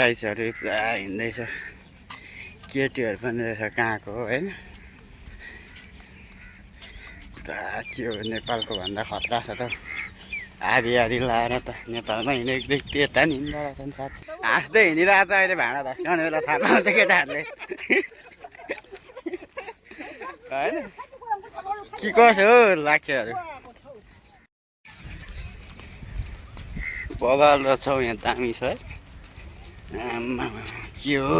गाइसहरू पुरा हिँड्दैछ केटीहरू पनि रहेछ कहाँको होइन पुरा के हो नेपालको भन्दा खतरा छ त आधी आधी लाएर त नेपालमा हिँडेको त्यता नि हिँड्दा रहेछन् साथ हाँस्दै हिँडिरहेको छ अहिले भाँडा धस्काउने बेला थाहा पाउँछ केटाहरूले होइन के कसो हो लाखेहरू बबाल रहेछौ यहाँ दामी छ है आम्मा के हो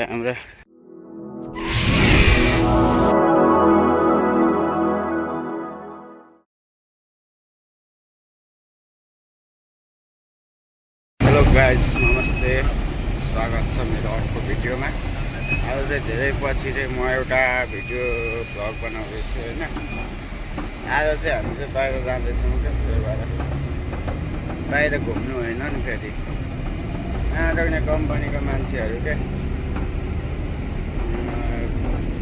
हाम्रो हेलो गाइज नमस्ते स्वागत छ मेरो अर्को भिडियोमा आज चाहिँ धेरै पछि चाहिँ म एउटा भिडियो भ्लग बनाउँदैछु होइन आज चाहिँ हामी चाहिँ बाहिर जाँदैछौँ क्या त्यही भएर बाहिर घुम्नु होइन नि फेरि यहाँ लाग्ने कम्पनीको मान्छेहरू क्या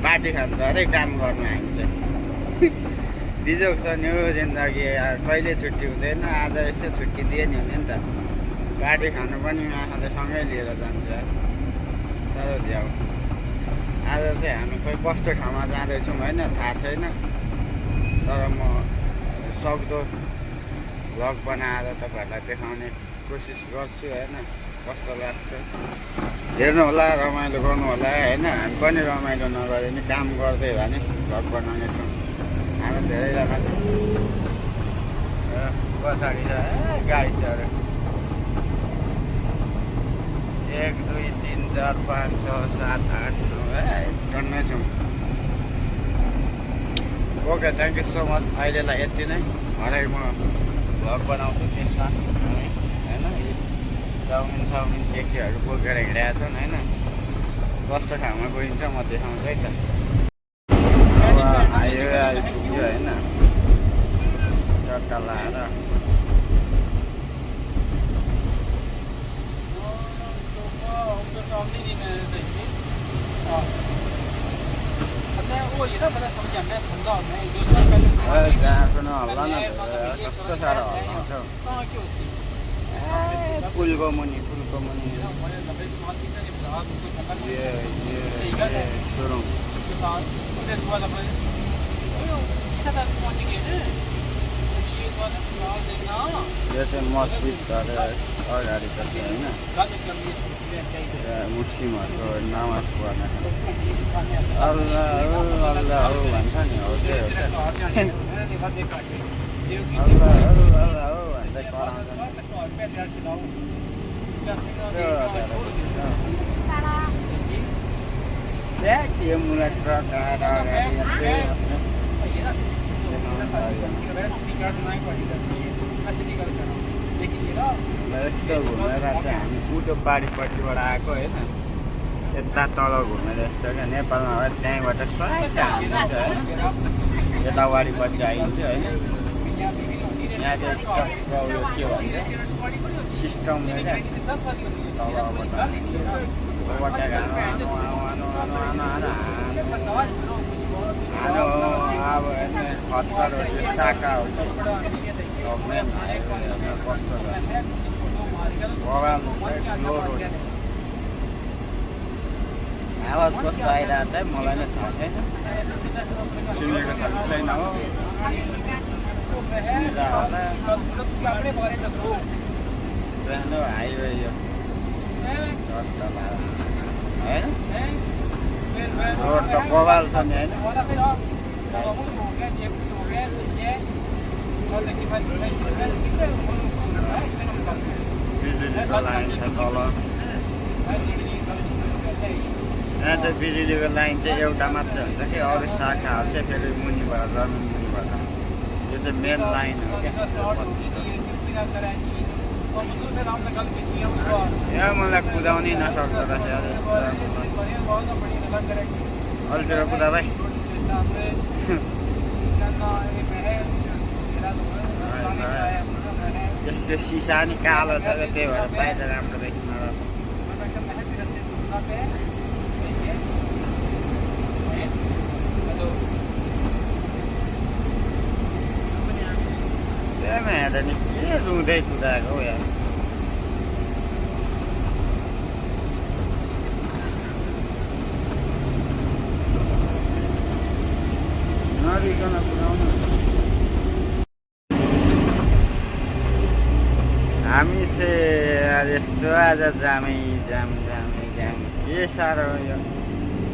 पार्टी खान्छ अरे काम गर्न हामी चाहिँ बिजोग छ नि हो जिन्दगी कहिले छुट्टी हुँदैन आज यसो छुट्टी दिए नि हुने नि त पार्टी खानु पनि आँखाले सँगै लिएर जान्छ तर झ्याउ आज चाहिँ हामी खोइ कस्तो ठाउँमा जाँदैछौँ होइन थाहा छैन तर म सक्दो भ्लग बनाएर तपाईँहरूलाई देखाउने कोसिस गर्छु होइन कस्तो लाग्छ हेर्नु होला रमाइलो गर्नु होला होइन हामी पनि रमाइलो नगरे नि काम गर्दै भए नि भ्लग बनाउनेछौँ हामी धेरैजना छौँ पछाडि छ गाई छ अरे 1 2 3 4 5 6 7 8 9 टन्नै छौँ okay thank you so much अहिलेलाई यति नै हरेक म भ्लग बनाउँछु त्यसमा होइन चाउमिन केटीहरू बोकेर हिँडेका छन् होइन कस्तो ठाउँमा गइन्छ म देखाउँछु है त अब हाइवे आइपुग्यो होइन चट्टा लाएर जहाँको नहल्ला न कस्तो साह्रो हल्लाउँछ पुलको मुनि सुरु यो चाहिँ मस्जिद अगाडि छ होइन मुस्लिमहरूको नमाज पढ्न अल्लाह भन्छ नि हो त्यही हो अल्लाह भन्दै कराउँछ यो मुला ट्रक आएर यस्तो घुमेर चाहिँ हामी उल्टो पारिपट्टिबाट आएको होइन यता तल घुमेर यस्तो क्या नेपालमा भए त्यहीँबाट स्वाइट हालिन्छ होइन यता वारिपट्टि आइन्छ होइन यहाँ चाहिँ के भन्छ सिस्टमले क्या तलबाट हानो अब खतरा यो शाखा हो कस्तो बगान आवाज कस्तो आइरहेको छ मलाई नै थाहा छैन सुनेको छैन हो हाइवे यो होइन रोड त बगाल छ नि होइन बिजुलीको लाइन छ तल यहाँ चाहिँ बिजुलीको लाइन चाहिँ एउटा मात्रै हुन्छ कि अरू शाखाहरू चाहिँ फेरि मुनिबाट जमिन मुनिबाट यो चाहिँ मेन लाइन हो क्या यहाँ मलाई कुदाउनै नसक्दो रहेछ अलितिर कुदा भाइ त्यो सिसा नि कालो छ त्यही भएर बाहिर राम्रो देखिन त्यहाँमा हेर्दा नि के रुँदै कुदाएको हो यार यस्तो आज जामै जाम जामै जाम के साह्रो यो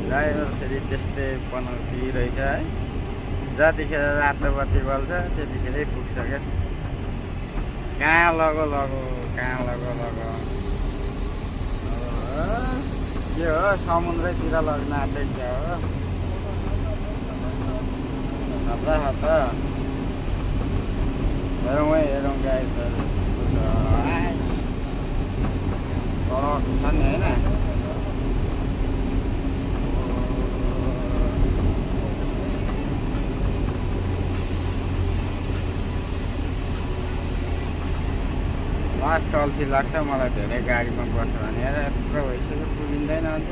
ड्राइभर फेरि त्यस्तै बनाउँथी रहेछ है। जतिखेर रातो बत्ती बल्छ त्यतिखेरै पुग्छ क्या। कहाँ लगो कहाँ लगो के हो समुद्रतिर लग्न आँटेछ हो। हता हेरौँ गाइजहरू कस्तो छ नि होइन। लास्ट अल्छी लाग्छ मलाई धेरै गाडीमा बस्यो भने। यत्रो भइसक्यो पुगिँदैन अन्त।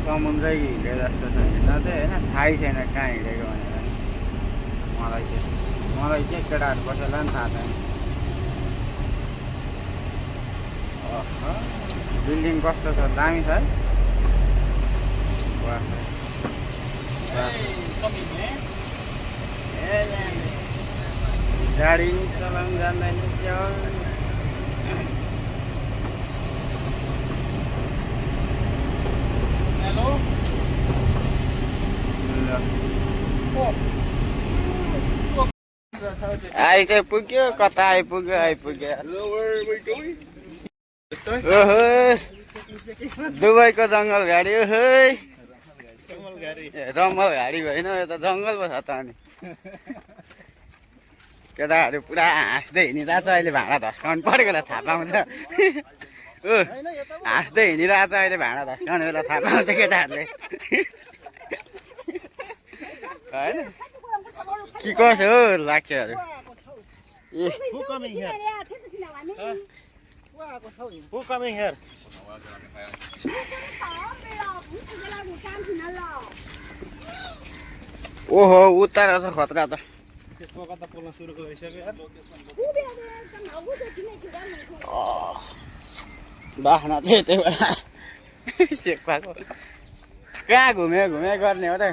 समुद्रै हिँडे जस्तो छ हिँड्न चाहिँ होइन। थाहै छैन कहाँ हिँडेको भनेर। मलाई चाहिँ केटाहरू कसैलाई पनि थाहा छैन। बिल्डिङ कस्तो छ दामी छ है। गाडी चलाउनु जान्दैन क्या। हेलो आइपुग्यो कता आइपुग्यो। ओहो दुबईको जङ्गल गाडी। ओहो रमल गाडी होइन यो त जङ्गल पो छ त। अनि केटाहरू पुरा हाँस्दै हिँडिरहेछ। अहिले भाँडा धस्काउनु परेको बेला थाहा पाउँछ। हाँस्दै हिँडिरहेछ अहिले भाँडा धस्काउने बेला थाहा पाउँछ केटाहरूले होइन। के कसो हो लाखेहरू। ओहो उता रहेछ खतरा त। बाख्ना चाहिँ त्यही बेला सेक्पाको कहाँ घुमे गर्ने हो त।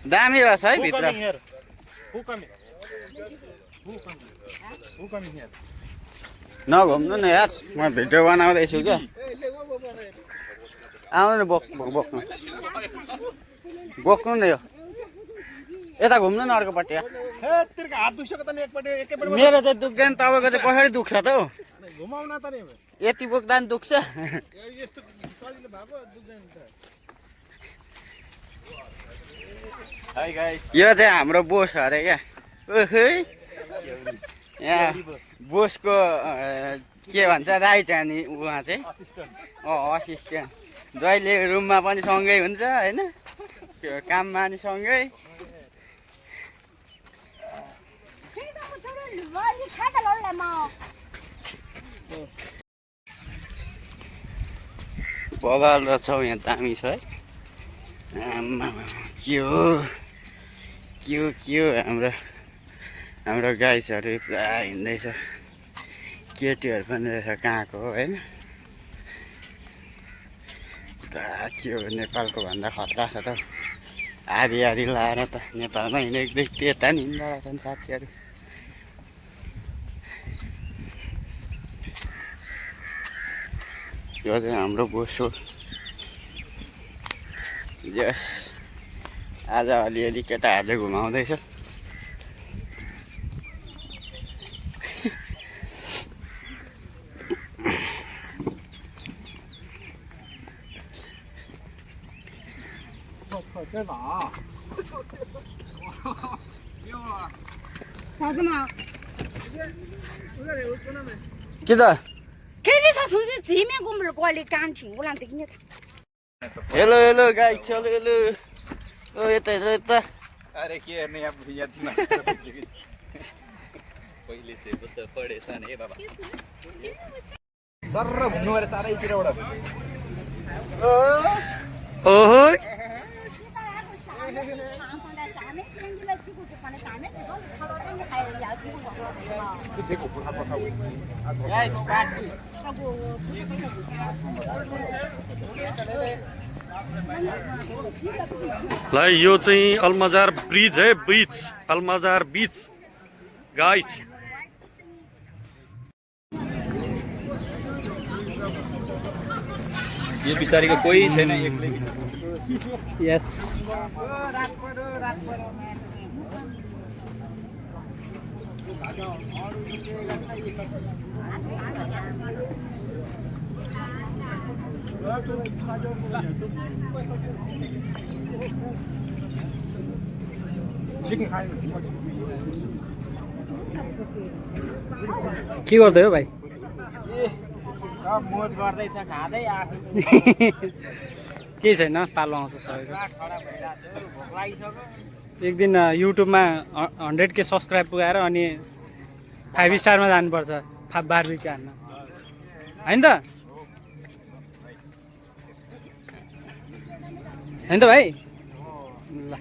दामी रहेछ है भित्र। नघुम्नु न यार म भिडियो बनाउँदैछु क्या। आउनु न बोक्नु न यो यता घुम्नु न अर्कोपट्टि। मेरो चाहिँ दुख्दैन तपाईँको चाहिँ कसरी दुख्छ त हौ। यति बोक्दा नि दुख्छ। यो चाहिँ हाम्रो बोस अरे क्या। ओहो यहाँ बोसको के भन्छ राइट अनि उहाँ चाहिँ असिस्टेन्ट। जहिले रुममा पनि सँगै हुन्छ होइन। त्यो काममा नि सँगै। बगाल रहेछौ यहाँ दामी छ है। के हो हाम्रो गाइसहरू पुरा हिँड्दैछ। केटीहरू पनि रहेछ कहाँको हो होइन। के हो नेपालको भन्दा खतरा छ त। आधी लाएर त नेपालमा हिँडेको त्यता नि हिँड्दा रहेछन् साथीहरू। यो चाहिँ हाम्रो बोस हो। यस आज अलिअलि केटाहरूले घुमाउँदैछ। के त हेलो गाई चलो हेलो। ओ यता यता। अरे के हेर्ने यहाँ पहिले चाहिँ त पढेछ नि बाबा। सर घुम्नु गएर चारैतिरबाट। ओहो ल यो चाहिँ अलमजार ब्रिज है, बीच अलमजार बीच गाइस। यो बिचारीको कोही छैन, एक्लै। यस के गर्दै हो भाइ? मोज गर्दैछ खाँदै आफू केही छैन, पालो आउँछ सबैको। खडा भइरहेको छु, भोक लागिसक्यो। एक दिन युट्युबमा 100K सब्सक्राइब पुगाएर अनि 5 स्टारमा जानुपर्छ बारबिक्यू हान्न, होइन त? होइन त भाइ? ल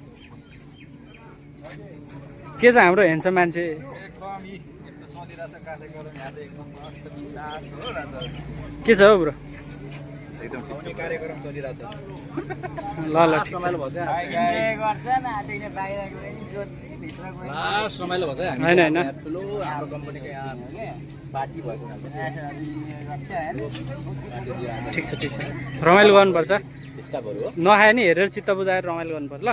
के छ हाम्रो हेन्सम मान्छे? के छ हौ ब्रो? कार्यक्रम चलिरहेछ। ल ल ठिक छ। लास्ट रमाइलो भन्छ है। होइन होइन ठुलो हाम्रो कम्पनीको यहाँ पार्टी भएको ठिक छ ठिक छ, रमाइलो गर्नुपर्छ। स्टाफहरू हो। नखाए नि हेरेर चित्त बुझाएर रमाइलो गर्नुपर्छ ल।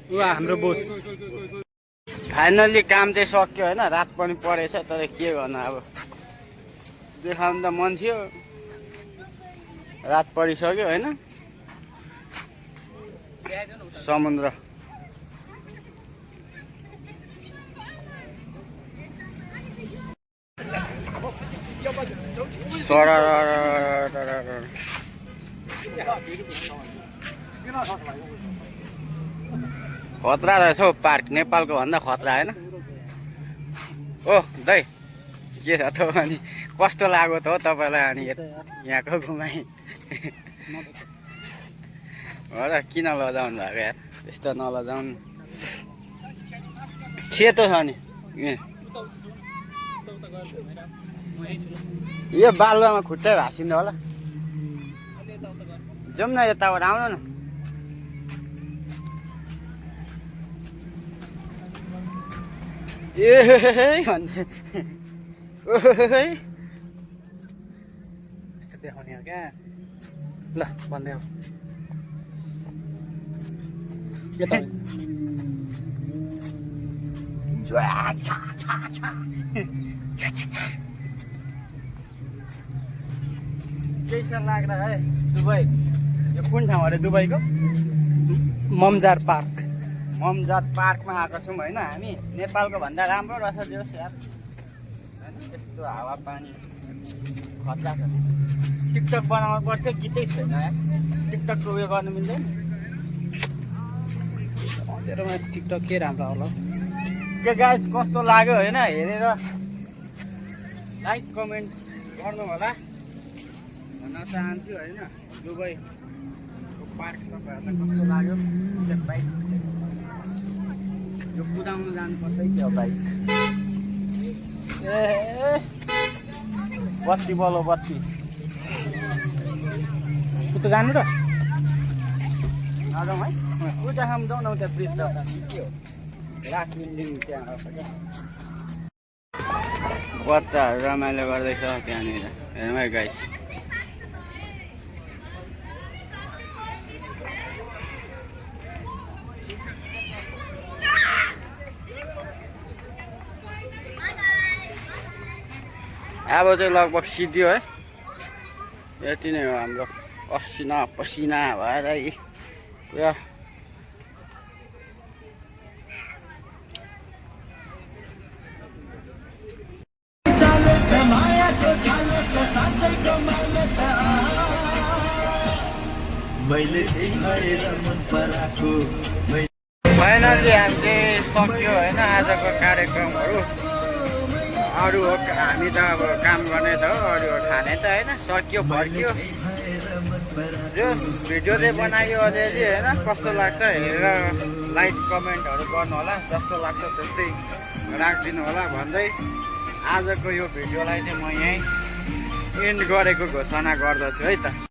ऊ हाम्रो बोस। फाइनल्ली काम चाहिँ सक्यो होइन, रात पनि परेछ, तर के गर्नु अब, देखाउनु त मन थियो, रात परिसक्यो होइन। समुद्र खतरा रहेछ हौ पार्क, नेपालको भन्दा खतरा होइन? ओ दाइ के छ त अनि कस्तो लाग्यो त हो तपाईँलाई अनि यहाँको घुमाइ? हो र किन लजाउनु भएको यार, यस्तो नलजाउनु। सेतो छ नि यो बालुवामा खुट्टै भाँसिन्छ होला। जाउँ न यताबाट, आउनु न। ए भन्दै देखाउने हो क्या? ल भन्दै हो कैसा लाग्छ है दुबई? यो कुन ठाउँ अरे दुबईको? ममजार पार्क। ममजार पार्कमा आएको छौँ होइन हामी। नेपालको भन्दा राम्रो रहेछ जोस् यार, यस्तो हावा पानी खतरा छ। टिकटक बनाउनु पर्थ्यो, गीतै छैन यार, टिकटकको उयो गर्नु मिल्दैन। तेरोमा टिकटक के राम्रो होला? के गाइस कस्तो लाग्यो होइन, हेरेर लाइक कमेन्ट गर्नु होला भन्न चाहन्छु होइन। दुबईको पार्क तपाईँहरूलाई कस्तो लाग्यो? बाइक यो कुदाउनु जानुपर्छ क्या बाइक। ए बत्ती बलो बत्ती उता जानु र? जाउँ है उता खाम, जाउँ न उता ब्रिज त के हो, राख बिल्डिङ त्यहाँ आउँछ क्या। बच्चाहरू रमाइलो गर्दैछ त्यहाँनिर, हेरौँ है गाइस। अब चाहिँ लगभग सिद्धियो है, यति नै हो हाम्रो असिना पसिना भएर पुरा। फाइनली हामीले सक्यो होइन आजको कार्यक्रमहरू। अरू हो हामी त अब काम गर्ने त हो, अरू हो खाने त होइन। सक्यो फर्कियो, जस भिडियो चाहिँ बनायो अलिअलि होइन। कस्तो लाग्छ हेरेर लाइक कमेन्टहरू गर्नु होला, जस्तो लाग्छ त्यस्तै राखिदिनु होला भन्दै आजको यो भिडियोलाई चाहिँ म यहीँ एन्ड गरेको घोषणा गर्दछु है त।